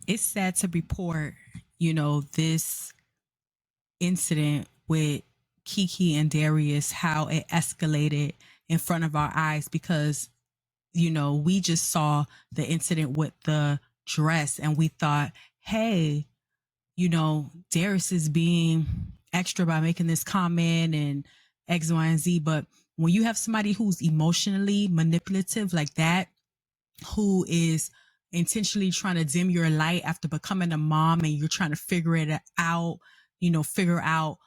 it's sad to report, this incident with KeKe and Darius, how it escalated in front of our eyes because, we just saw the incident with the dress and we thought, hey, Darius is being extra by making this comment and X, Y, and Z. But when you have somebody who's emotionally manipulative like that, who is intentionally trying to dim your light after becoming a mom and you're trying to figure it out, figure out,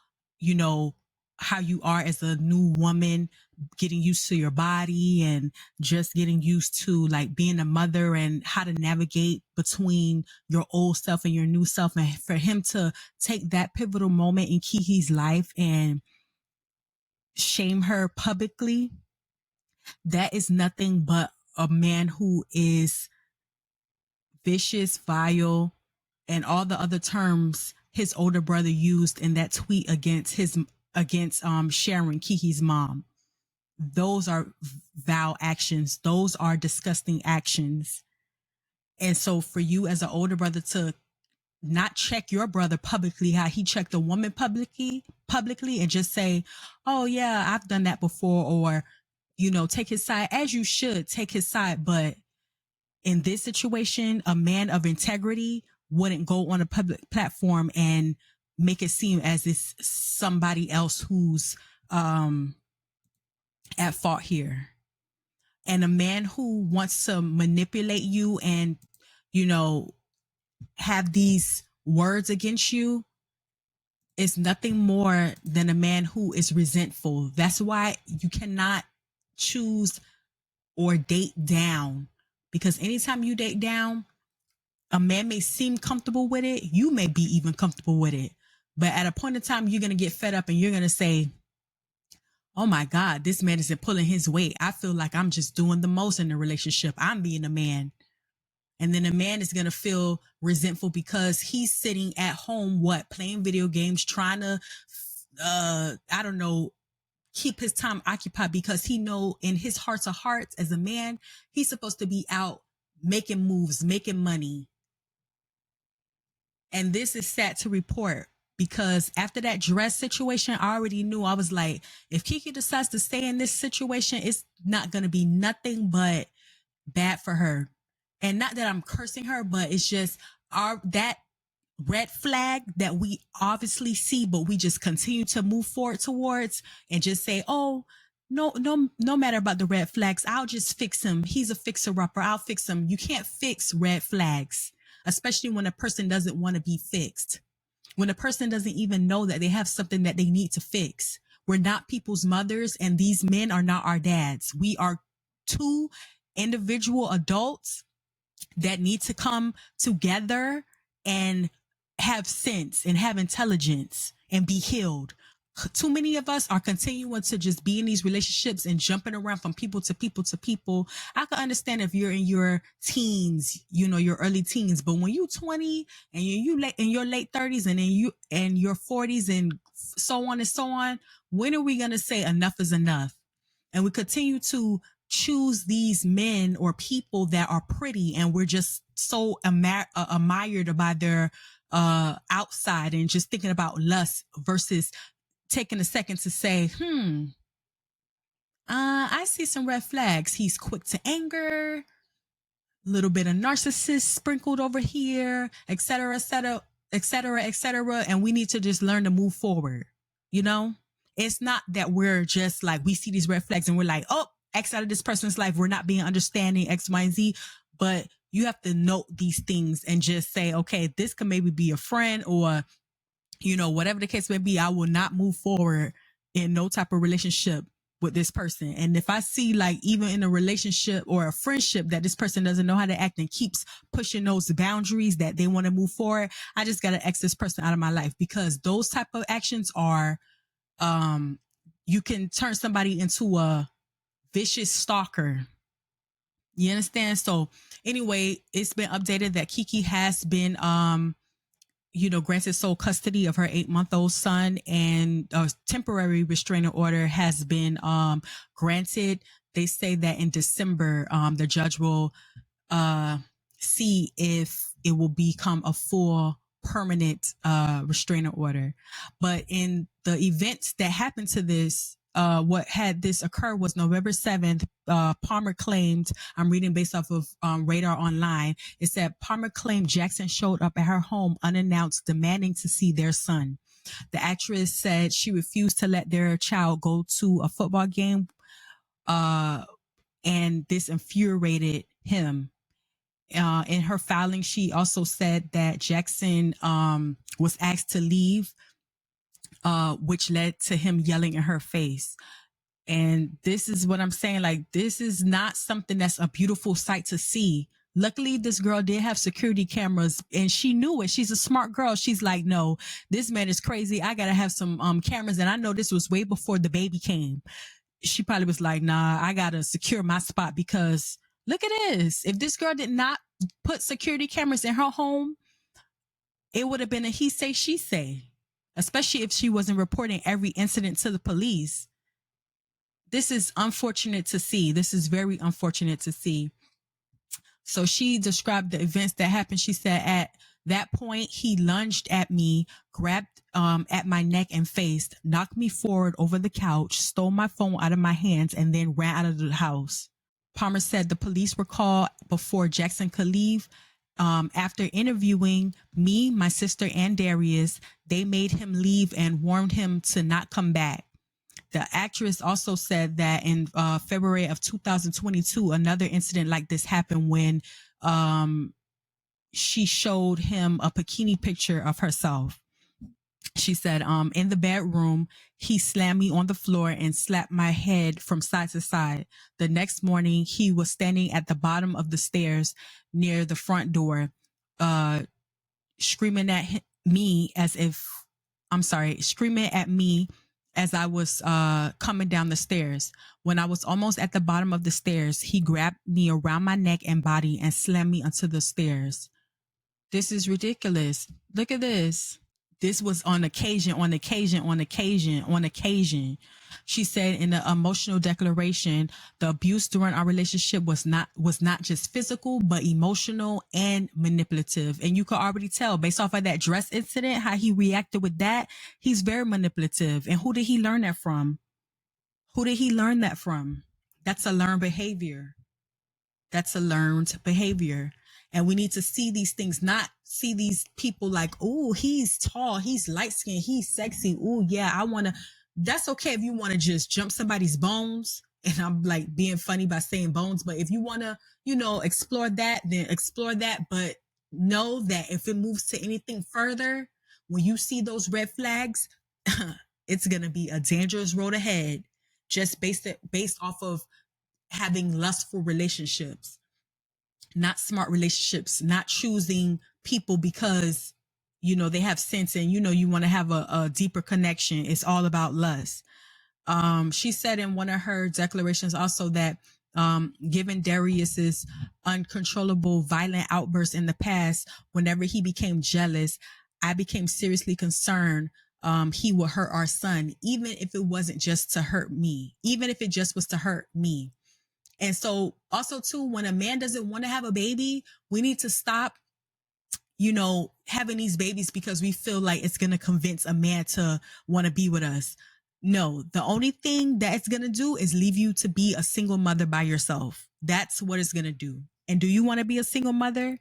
how you are as a new woman, getting used to your body and just getting used to like being a mother and how to navigate between your old self and your new self. And for him to take that pivotal moment in KeKe's life and shame her publicly, that is nothing but a man who is vicious, vile, and all the other terms his older brother used in that tweet against Sharon, KeKe's mom. Those are vile actions. Those are disgusting actions. And so for you as an older brother to not check your brother publicly, how he checked a woman publicly and just say, oh yeah, I've done that before, or, take his side, as you should take his side. But in this situation, a man of integrity wouldn't go on a public platform and make it seem as if somebody else who's at fault here. And a man who wants to manipulate you and, have these words against you is nothing more than a man who is resentful. That's why you cannot choose or date down, because anytime you date down, a man may seem comfortable with it. You may be even comfortable with it. But at a point in time, you're going to get fed up and you're going to say, oh my God, this man isn't pulling his weight. I feel like I'm just doing the most in the relationship. I'm being a man. And then a man is going to feel resentful because he's sitting at home, playing video games, trying to, keep his time occupied, because he know in his hearts of hearts as a man, he's supposed to be out making moves, making money. And this is sad to report, because after that dress situation, I already knew. I was like, if KeKe decides to stay in this situation, it's not going to be nothing but bad for her. And not that I'm cursing her, but it's just that red flag that we obviously see, but we just continue to move forward towards and just say, oh, no matter about the red flags, I'll just fix him. He's a fixer-upper. I'll fix him. You can't fix red flags, especially when a person doesn't want to be fixed. When a person doesn't even know that they have something that they need to fix. We're not people's mothers, and these men are not our dads. We are two individual adults that need to come together and have sense and have intelligence and be healed. Too many of us are continuing to just be in these relationships and jumping around from people to people to people. I can understand if you're in your teens, your early teens, but when you're 20 and you late in your late 30s and then you and your 40s and so on and so on, when are we going to say enough is enough? And we continue to choose these men or people that are pretty, and we're just so admired by their outside and just thinking about lust versus taking a second to say, I see some red flags. He's quick to anger, a little bit of narcissist sprinkled over here, et cetera, et cetera, et cetera, et cetera. And we need to just learn to move forward. It's not that we're just like, we see these red flags and we're like, oh, X out of this person's life. We're not being understanding X, Y, and Z. But you have to note these things and just say, okay, this could maybe be a friend, or whatever the case may be. I will not move forward in no type of relationship with this person. And if I see, like, even in a relationship or a friendship, that this person doesn't know how to act and keeps pushing those boundaries that they want to move forward, I just got to X this person out of my life, because those type of actions are, you can turn somebody into a vicious stalker. You understand? So anyway, it's been updated that KeKe has been, granted sole custody of her 8-month-old son, and a temporary restraining order has been granted. They say that in December, the judge will see if it will become a full permanent restraining order. But in the events that happened to this, what had this occur was November 7th. Palmer claimed, I'm reading based off of Radar Online, it said Palmer claimed Jackson showed up at her home unannounced, demanding to see their son. The actress said she refused to let their child go to a football game, and this infuriated him. In her filing, she also said that Jackson was asked to leave, which led to him yelling in her face. And this is what I'm saying. Like, this is not something that's a beautiful sight to see. Luckily, this girl did have security cameras and she knew it. She's a smart girl. She's like, no, this man is crazy. I got to have some cameras. And I know this was way before the baby came. She probably was like, nah, I got to secure my spot because look at this. If this girl did not put security cameras in her home, it would have been a he say, she say, especially if she wasn't reporting every incident to the police. This is unfortunate to see. This is very unfortunate to see. So she described the events that happened. She said, at that point, he lunged at me, grabbed at my neck and face, knocked me forward over the couch, stole my phone out of my hands, and then ran out of the house. Palmer said the police were called before Jackson could leave. After interviewing me, my sister, and Darius, they made him leave and warned him to not come back. The actress also said that in February of 2022, another incident like this happened when she showed him a bikini picture of herself. She said, in the bedroom, he slammed me on the floor and slapped my head from side to side. The next morning, he was standing at the bottom of the stairs near the front door, screaming at me as I was coming down the stairs. When I was almost at the bottom of the stairs, he grabbed me around my neck and body and slammed me onto the stairs. This is ridiculous. Look at this. This was on occasion. She said in the emotional declaration, the abuse during our relationship was not just physical, but emotional and manipulative. And you could already tell based off of that dress incident, how he reacted with that. He's very manipulative. And who did he learn that from? That's a learned behavior. And we need to see these things, not see these people like, oh, he's tall, he's light skinned, he's sexy. Oh, yeah, that's okay if you want to just jump somebody's bones. And I'm like being funny by saying bones. But if you want to, explore that, then explore that. But know that if it moves to anything further, when you see those red flags, it's going to be a dangerous road ahead, just based off of having lustful relationships. Not smart relationships, not choosing people because, they have sense and, you want to have a deeper connection. It's all about lust. She said in one of her declarations also that, given Darius's uncontrollable violent outbursts in the past, whenever he became jealous, I became seriously concerned he would hurt our son, even if it wasn't just to hurt me, even if it just was to hurt me. And so also too, when a man doesn't want to have a baby, we need to stop, having these babies because we feel like it's going to convince a man to want to be with us. No, the only thing that it's going to do is leave you to be a single mother by yourself. That's what it's going to do. And do you want to be a single mother?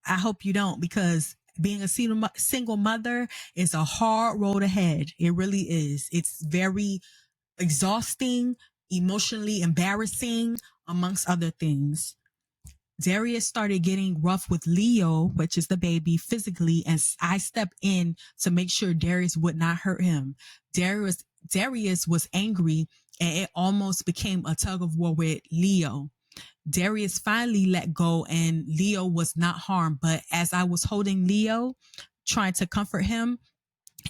I hope you don't, because being a single mother is a hard road ahead. It really is. It's very exhausting, emotionally embarrassing, amongst other things. Darius started getting rough with Leo, which is the baby, physically, and I stepped in to make sure Darius would not hurt him. Darius was angry, and it almost became a tug of war with Leo. Darius finally let go, and Leo was not harmed. But as I was holding Leo, trying to comfort him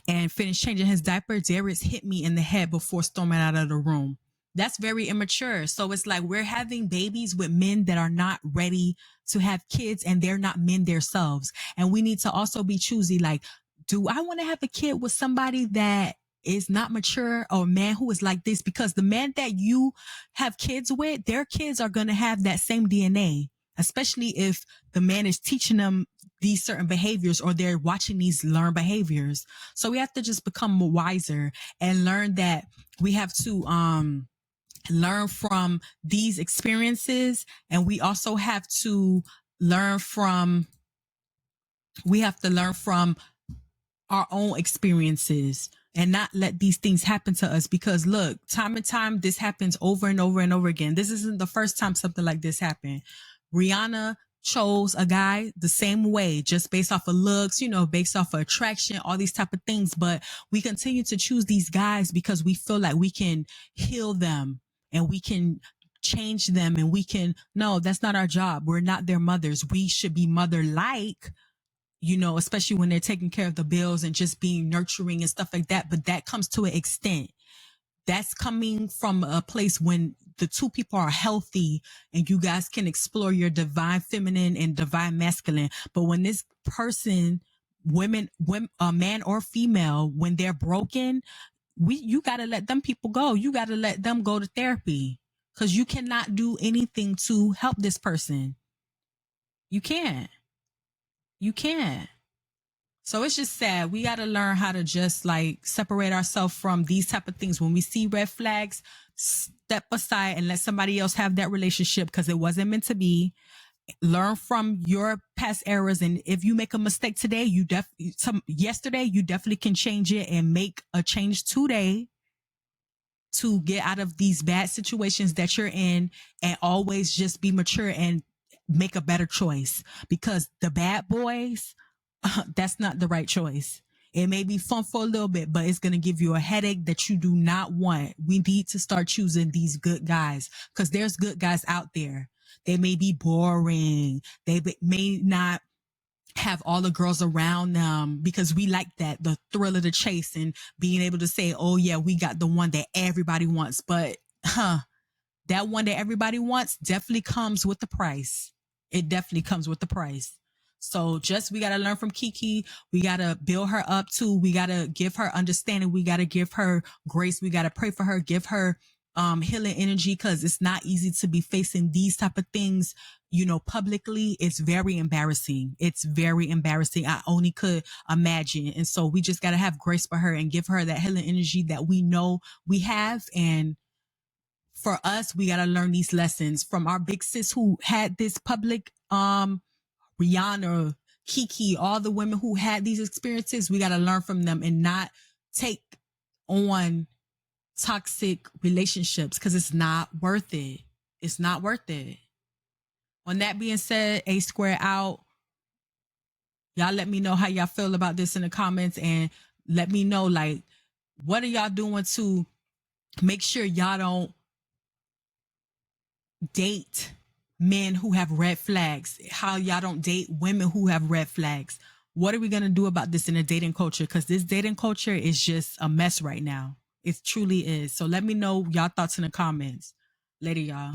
and finish changing his diaper, Darius hit me in the head before storming out of the room. That's very immature. So it's like we're having babies with men that are not ready to have kids, and they're not men themselves. And we need to also be choosy. Like, do I want to have a kid with somebody that is not mature, or a man who is like this? Because the man that you have kids with, their kids are going to have that same DNA. especially if the man is teaching them these certain behaviors or they're watching these learned behaviors. So we have to just become wiser and learn that we have to learn from these experiences, and we also have to learn from our own experiences and not let these things happen to us, because look, time and time this happens over and over and over again. This isn't the first time something like this happened. Rihanna chose a guy the same way, just based off of looks, you know, based off of attraction, all these type of things. But we continue to choose these guys because we feel like we can heal them and we can change them, and we can, no, that's not our job. We're not their mothers. We should be mother-like, you know, especially when they're taking care of the bills and just being nurturing and stuff like that. But that comes to an extent. That's coming from a place when the two people are healthy and you guys can explore your divine feminine and divine masculine. But when this person, women, man or female, when they're broken, you got to let them people go. You got to let them go to therapy, because you cannot do anything to help this person. You can't. So it's just sad. We got to learn how to just like separate ourselves from these type of things. When we see red flags, step aside and let somebody else have that relationship, because it wasn't meant to be. Learn from your past errors, and if you make a mistake today, yesterday, you definitely can change it and make a change today to get out of these bad situations that you're in, and always just be mature and make a better choice, because the bad boys, that's not the right choice. It may be fun for a little bit, but it's going to give you a headache that you do not want. We need to start choosing these good guys, because there's good guys out there. They may be boring. They may not have all the girls around them, because we like that, the thrill of the chase and being able to say, oh yeah, we got the one that everybody wants. But that one that everybody wants definitely comes with the price. It definitely comes with the price. So we got to learn from KeKe. We got to build her up too. We got to give her understanding. We got to give her grace. We got to pray for her, give her healing energy, because it's not easy to be facing these type of things, you know, publicly. It's very embarrassing. I only could imagine. And so we just got to have grace for her and give her that healing energy that we know we have. And for us, we got to learn these lessons from our big sis who had this public, Rihanna, KeKe, all the women who had these experiences. We got to learn from them and not take on toxic relationships, because it's not worth it. It's not worth it. On that being said, A Square out. Y'all let me know how y'all feel about this in the comments, and let me know, like, what are y'all doing to make sure y'all don't date men who have red flags, how y'all don't date women who have red flags. What are we going to do about this in the dating culture? Because this dating culture is just a mess right now. It truly is. So let me know y'all thoughts in the comments. Later, y'all.